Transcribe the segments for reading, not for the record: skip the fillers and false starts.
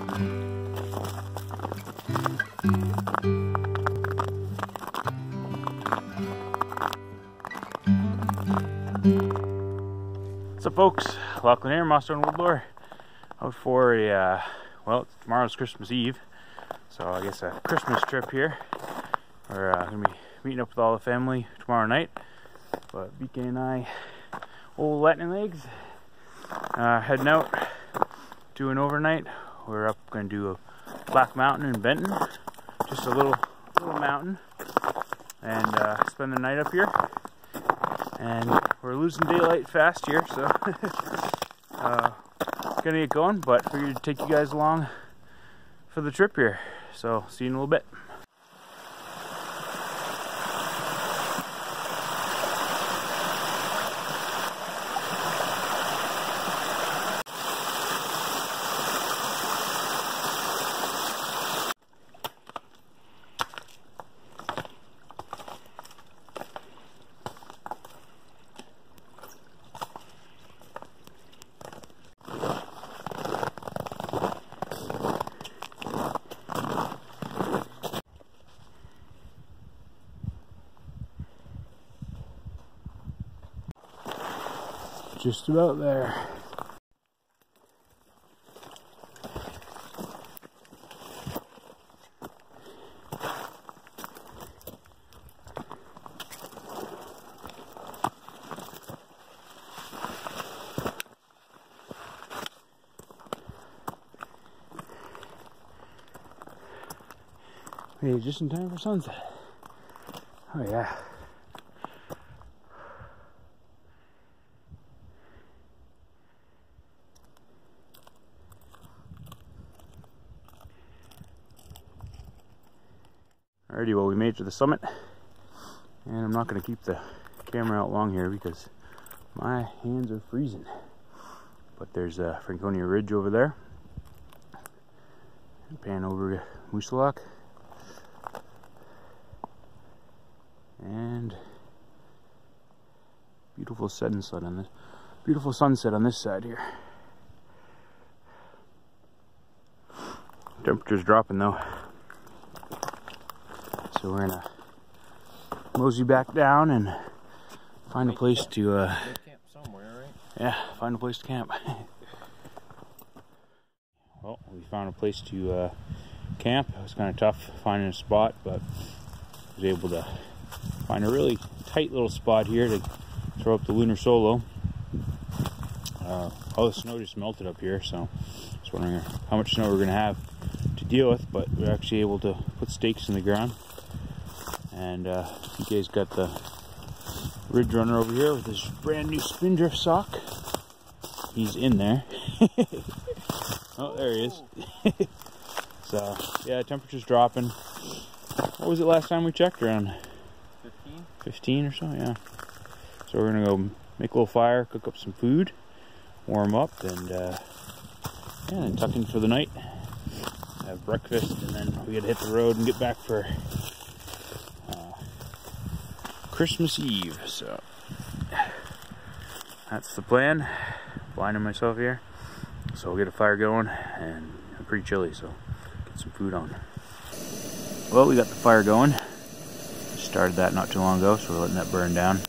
What's up, folks? Lachlan here, Mossstone Woodblower, out for a, well, tomorrow's Christmas Eve, so I guess a Christmas trip here. We're going to be meeting up with all the family tomorrow night, but BK and I, old lightning legs, heading out, doing overnight. We're up going to do a Black Mountain in Benton, just a little mountain, and spend the night up here. And we're losing daylight fast here, so gonna get going, but figured to take you guys along for the trip here. So see you in a little bit. Just about there. Hey, just in time for sunset. Oh yeah. Alrighty, well, we made it to the summit, and I'm not going to keep the camera out long here because my hands are freezing. But there's a Franconia Ridge over there. Pan over to Moosilauke, and beautiful sunset on this side here. Temperature's dropping though. So we're gonna mosey back down and find a place to camp somewhere, right? Yeah, find a place to camp. Well, we found a place to camp. It was kind of tough finding a spot, but I was able to find a really tight little spot here to throw up the lunar solo. All the snow just melted up here, so I was wondering how much snow we're gonna have to deal with, but we're actually able to put stakes in the ground. And BK's got the Ridge Runner over here with his brand new Spindrift sock. He's in there. Oh, there he is. So, yeah, temperature's dropping. What was it last time we checked? Around 15? 15 or so, yeah. So we're gonna go make a little fire, cook up some food, warm up, and yeah, and tuck in for the night. Have breakfast, and then we gotta hit the road and get back for Christmas Eve. So that's the plan. Blinding myself here, so we'll get a fire going, and I'm pretty chilly, so get some food on. Well, we got the fire going. Started that not too long ago, so we're letting that burn down.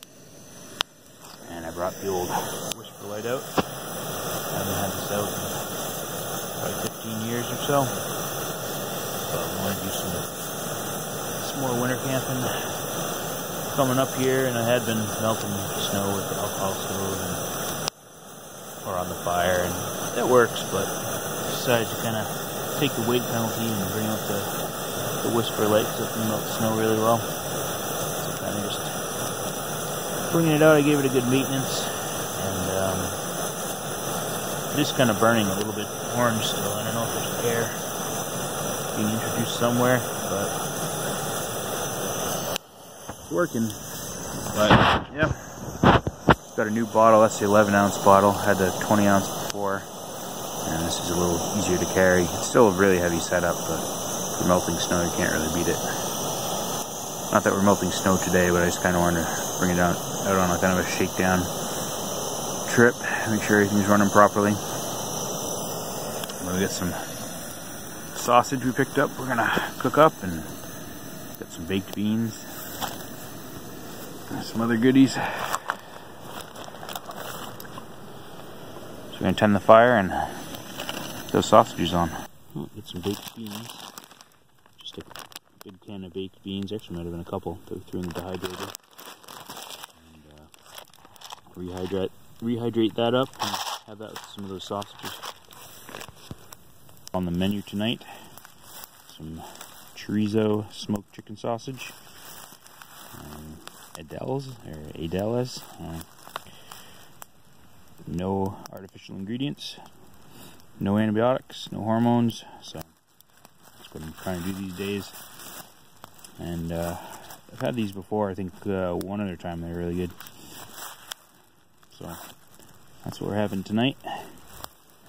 And I brought the old Whisper light out. I haven't had this out in probably 15 years or so. But I want to do some more winter camping coming up here, and I had been melting snow with the alcohol stove or on the fire, and that works, but I decided to kind of take the weight penalty and bring out the Whisper light so it can melt the snow really well. So kind of just bringing it out, I gave it a good maintenance, and just kind of burning a little bit orange still. I don't know if there's air being introduced somewhere, but working. But yeah, got a new bottle. That's the 11-ounce bottle. Had the 20-ounce before, and this is a little easier to carry. It's still a really heavy setup, but for melting snow you can't really beat it. Not that we're melting snow today, but I just kind of wanted to bring it out on a kind of a shakedown trip, make sure everything's running properly. We got some sausage we picked up we're gonna cook up, and got some baked beans and some other goodies. So we're gonna tend the fire and get those sausages on. Oh, get some baked beans. Just a big can of baked beans. Actually might have been a couple that we threw in the dehydrator. And rehydrate that up and have that with some of those sausages. On the menu tonight, some chorizo smoked chicken sausage, Adela's, no artificial ingredients, no antibiotics, no hormones, so that's what I'm trying to do these days. And I've had these before, I think one other time they were really good. So that's what we're having tonight.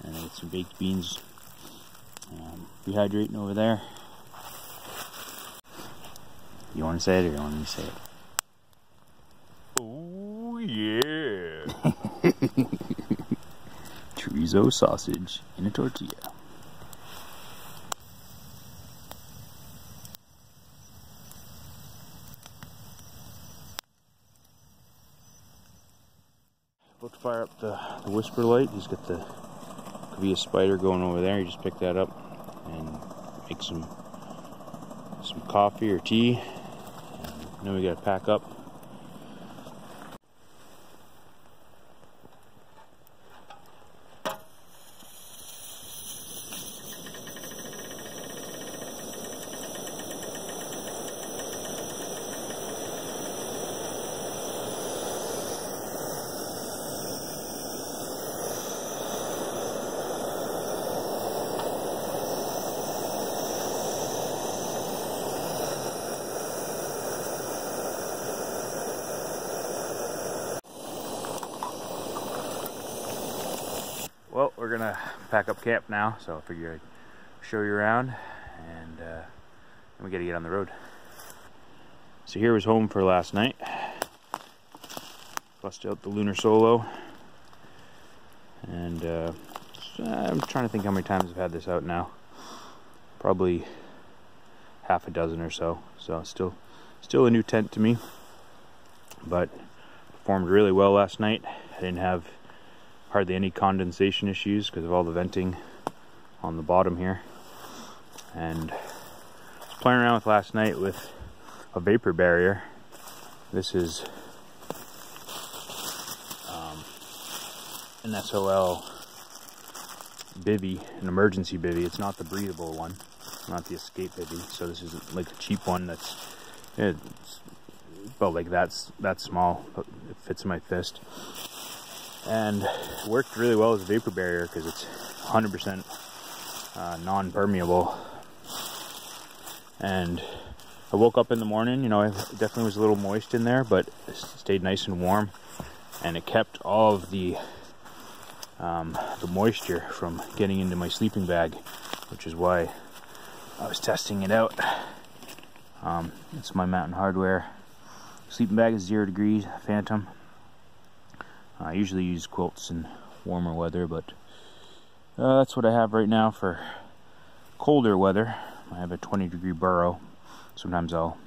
And I got some baked beans rehydrating over there. You want to say it, or you want me to say it? Oh yeah! Chorizo sausage in a tortilla. About to fire up the whisper light. He's got the, could be a spider going over there. You just pick that up and make some coffee or tea. And then we gotta pack up. Well, we're gonna pack up camp now, so I figured I'd show you around, and then we gotta get on the road. So here was home for last night. Busted out the Lunar Solo, and I'm trying to think how many times I've had this out now. Probably half a dozen or so. So still a new tent to me, but performed really well last night. I didn't have hardly any condensation issues because of all the venting on the bottom here. And I was playing around with last night with a vapor barrier. This is an SOL bivvy, an emergency bivy. It's not the breathable one, not the escape bivy. So this is like a cheap one that's it's about like that's small. It fits in my fist. And it worked really well as a vapor barrier because it's 100% non-permeable. And I woke up in the morning, you know, it definitely was a little moist in there, but it stayed nice and warm, and it kept all of the moisture from getting into my sleeping bag, which is why I was testing it out. It's my Mountain Hardwear sleeping bag. Is 0 degrees Phantom. I usually use quilts in warmer weather, but that's what I have right now for colder weather. I have a 20-degree burrow. Sometimes I'll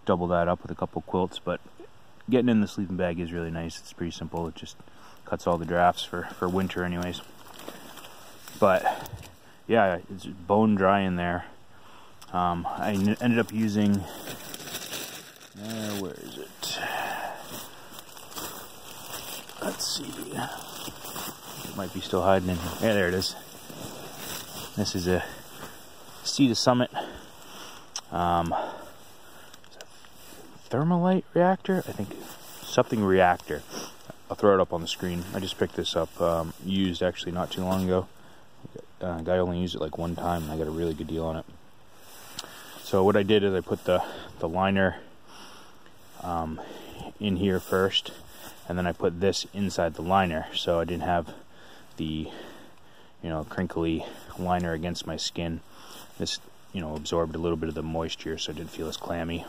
double that up with a couple quilts, but getting in the sleeping bag is really nice. It's pretty simple. It just cuts all the drafts for winter anyways. But yeah, it's bone dry in there. I ended up using, where is it? Let's see. It might be still hiding in here. Yeah, there it is. This is a Sea to Summit thermalite reactor, I think. Something reactor. I'll throw it up on the screen. I just picked this up, used actually not too long ago. Guy only used it like one time, and I got a really good deal on it. So what I did is I put the liner in here first, and then I put this inside the liner, so I didn't have the, you know, crinkly liner against my skin. This, you know, absorbed a little bit of the moisture, so it didn't feel as clammy.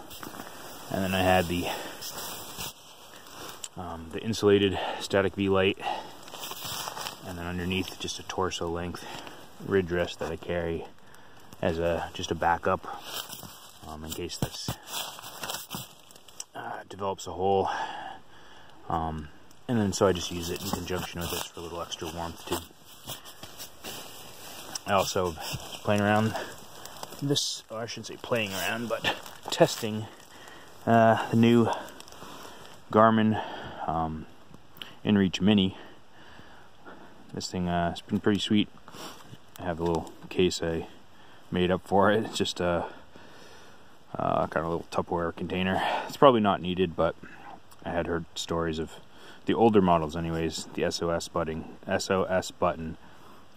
And then I had the insulated static V light, and then underneath just a torso length ridge rest that I carry as just a backup in case this develops a hole. And then so I just use it in conjunction with this for a little extra warmth too. I also was playing around this, or I shouldn't say playing around, but testing the new Garmin InReach Mini. This thing has been pretty sweet. I have a little case I made up for it. It's just a kind of a little Tupperware container. It's probably not needed, but I had heard stories of the older models anyways, the SOS button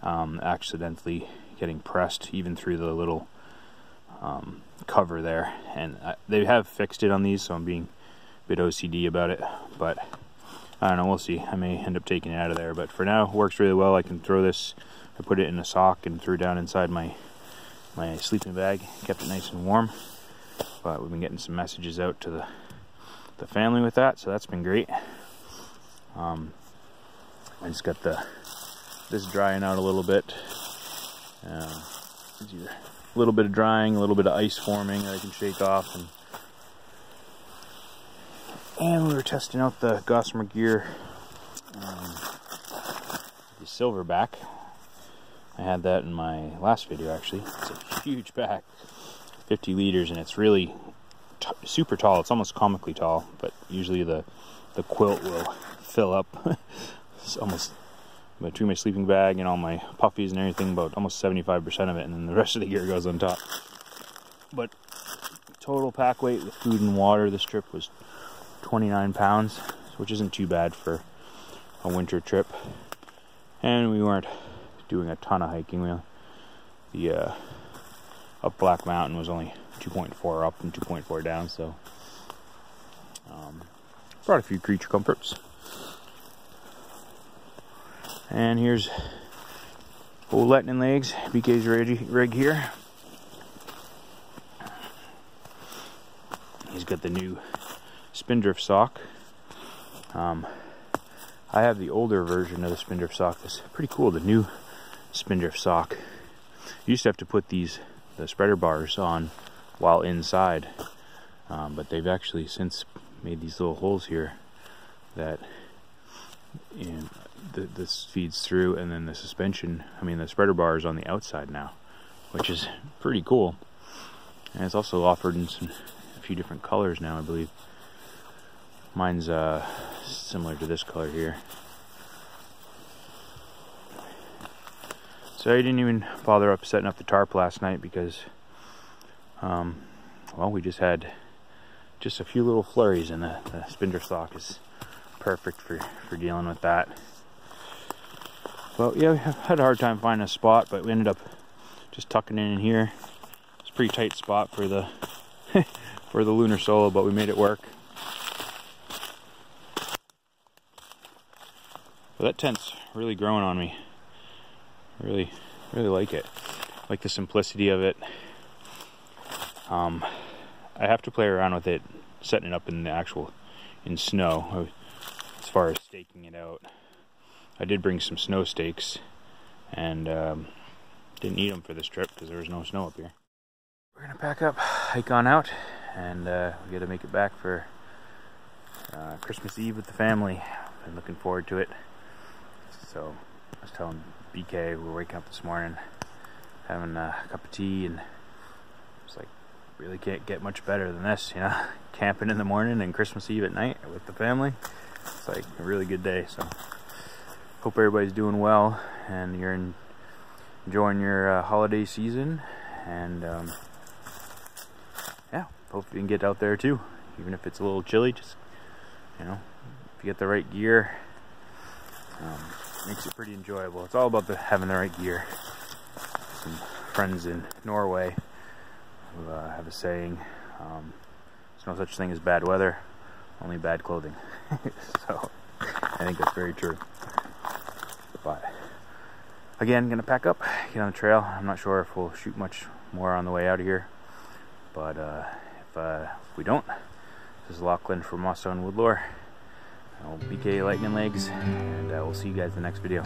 accidentally getting pressed even through the little cover there, and they have fixed it on these, so I'm being a bit OCD about it, but I don't know, we'll see. I may end up taking it out of there, but for now it works really well. I can throw this, I put it in a sock and threw it down inside my sleeping bag, kept it nice and warm. But we've been getting some messages out to the family with that, so that's been great. I just got this drying out a little bit. A little bit of drying, a little bit of ice forming that I can shake off, and we were testing out the Gossamer Gear, the Silverback. I had that in my last video actually. It's a huge pack, 50 liters, and it's really super tall. It's almost comically tall, but usually the quilt will fill up. It's almost between my sleeping bag and all my puffies and everything, about almost 75% of it, and then the rest of the gear goes on top. But total pack weight with food and water, this trip was 29 pounds, which isn't too bad for a winter trip. And we weren't doing a ton of hiking. The up Black Mountain was only 2.4 up and 2.4 down, so brought a few creature comforts. And here's old Lightning Legs, BK's rig here. He's got the new Spindrift sock. I have the older version of the Spindrift sock. It's pretty cool, the new Spindrift sock. You used to have to put the spreader bars on while inside, but they've actually since made these little holes here that this feeds through, and then the suspension, the spreader bar is on the outside now, which is pretty cool. And it's also offered in a few different colors now, I believe. Mine's similar to this color here. So I didn't even bother setting up the tarp last night because, well, we just had a few little flurries, and the Spindrift sock is perfect for dealing with that. Well, yeah, we had a hard time finding a spot, but we ended up just tucking in here. It's a pretty tight spot for the for the lunar solo, but we made it work. But that tent's really growing on me. I really like it. I like the simplicity of it. I have to play around with it, setting it up in snow, as far as staking it out. I did bring some snow stakes, and didn't need them for this trip because there was no snow up here. We're gonna pack up, hike on out, and we gotta make it back for Christmas Eve with the family. Been looking forward to it. So I was telling BK, we were waking up this morning, having a cup of tea, and it's like, really can't get much better than this, you know? Camping in the morning and Christmas Eve at night with the family. It's like a really good day, so hope everybody's doing well and you're enjoying your holiday season, and yeah, hope you can get out there too, even if it's a little chilly. Just, you know, if you get the right gear, makes it pretty enjoyable. It's all about having the right gear. Some friends in Norway who have a saying, there's no such thing as bad weather, only bad clothing. So I think that's very true. But again, gonna pack up, get on the trail. I'm not sure if we'll shoot much more on the way out of here, but if we don't, this is Lachlan from Mosso and Woodlore, BK Lightning Legs, and we'll see you guys in the next video.